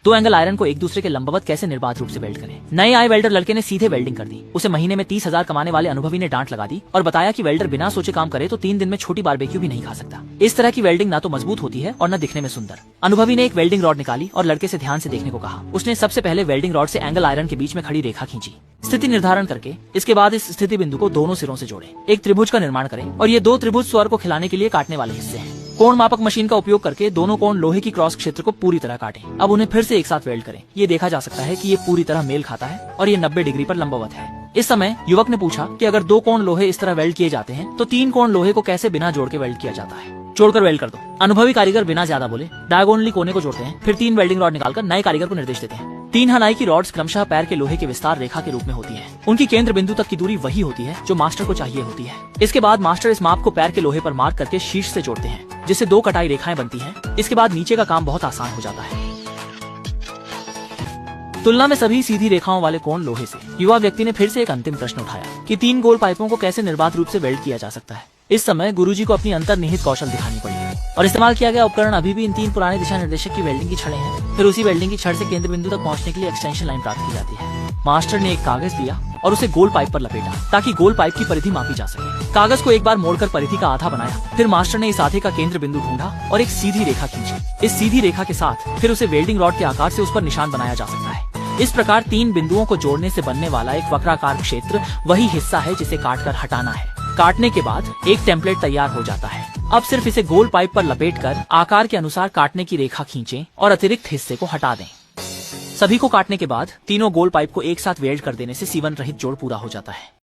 दो angle iron को एक दूसरे के लंबवत कैसे निर्बाध रूप से वेल्ड करें। नए आए वेल्डर लड़के ने सीधे वेल्डिंग कर दी। उसे महीने में 30,000 कमाने वाले अनुभवी ने डांट लगा दी और बताया कि वेल्डर बिना सोचे काम करे तो 3 दिन में छोटी बारबेक्यू भी नहीं खा सकता। इस तरह की वेल्डिंग ना तो मजबूत होती है और न दिखने में सुंदर। अनुभवी ने एक वेल्डिंग रॉड निकाली और लड़के से ध्यान से देखने को कहा। उसने सबसे पहले वेल्डिंग रॉड से एंगल आयरन के बीच में खड़ी रेखा खींची, स्थिति निर्धारण करके इसके बाद इस स्थिति बिंदु को दोनों सिरों से जोड़े, एक त्रिभुज का निर्माण करें और ये 2 त्रिभुज स्वर को खिलाने के लिए काटने वाले हिस्से हैं। कोण मापक मशीन का उपयोग करके दोनों कोण लोहे की क्रॉस क्षेत्र को पूरी तरह काटें। अब उन्हें फिर से एक साथ वेल्ड करें। ये देखा जा सकता है कि ये पूरी तरह मेल खाता है और ये 90 डिग्री पर लंबवत है। इस समय युवक ने पूछा कि अगर 2 कोण लोहे इस तरह वेल्ड किए जाते हैं तो 3 कोण लोहे को कैसे बिना जोड़ के वेल्ड किया जाता है। जोड़कर वेल्ड कर दो। अनुभवी कारीगर बिना ज्यादा बोले डायगोनली कोने को जोड़ते हैं, फिर 3 वेल्डिंग रॉड निकालकर नए कारीगर को निर्देश देते हैं। 3 हनाई की रॉड्स क्रमशः पैर के लोहे के विस्तार रेखा के रूप में होती है। उनकी केंद्र बिंदु तक की दूरी वही होती है जो मास्टर को चाहिए होती है। इसके बाद मास्टर इस माप को पैर के लोहे पर मार्क करके शीर्ष से जोड़ते हैं, जिससे 2 कटाई रेखाएं बनती हैं। इसके बाद नीचे का काम बहुत आसान हो जाता है। तुलना में सभी सीधी रेखाओं वाले कोण लोहे से। युवा व्यक्ति ने फिर से एक अंतिम प्रश्न उठाया कि 3 गोल पाइपों को कैसे निर्बाध रूप से वेल्ड किया जा सकता है। इस समय गुरुजी को अपनी अंतर्निहित कौशल दिखानी पड़ी और इस्तेमाल किया गया उपकरण अभी भी इन 3 पुराने दिशा निर्देशक की वेल्डिंग की छड़ें हैं। फिर उसी वेल्डिंग की छड़ से केंद्र बिंदु तक पहुंचने के लिए एक्सटेंशन लाइन प्राप्त की जाती है। मास्टर ने एक कागज दिया और उसे गोल पाइप पर लपेटा ताकि गोल पाइप की परिधि मापी जा सके। कागज को एक बार मोड़कर परिधि का आधा बनाया। फिर मास्टर ने इस आधे का केंद्र बिंदु ढूंढा और एक सीधी रेखा खींची। इस सीधी रेखा के साथ फिर उसे वेल्डिंग रॉड के आकार से उस पर निशान बनाया जा सकता है। इस प्रकार 3 बिंदुओं को जोड़ने से बनने वाला एक वक्राकार क्षेत्र वही हिस्सा है जिसे काटकर हटाना है। काटने के बाद एक टेम्पलेट तैयार हो जाता है। अब सिर्फ इसे गोल पाइप पर लपेटकर आकार के अनुसार काटने की रेखा खींचें और अतिरिक्त हिस्से को हटा दें। सभी को काटने के बाद तीनों गोल पाइप को एक साथ वेल्ड कर देने से सीवन रहित जोड़ पूरा हो जाता है।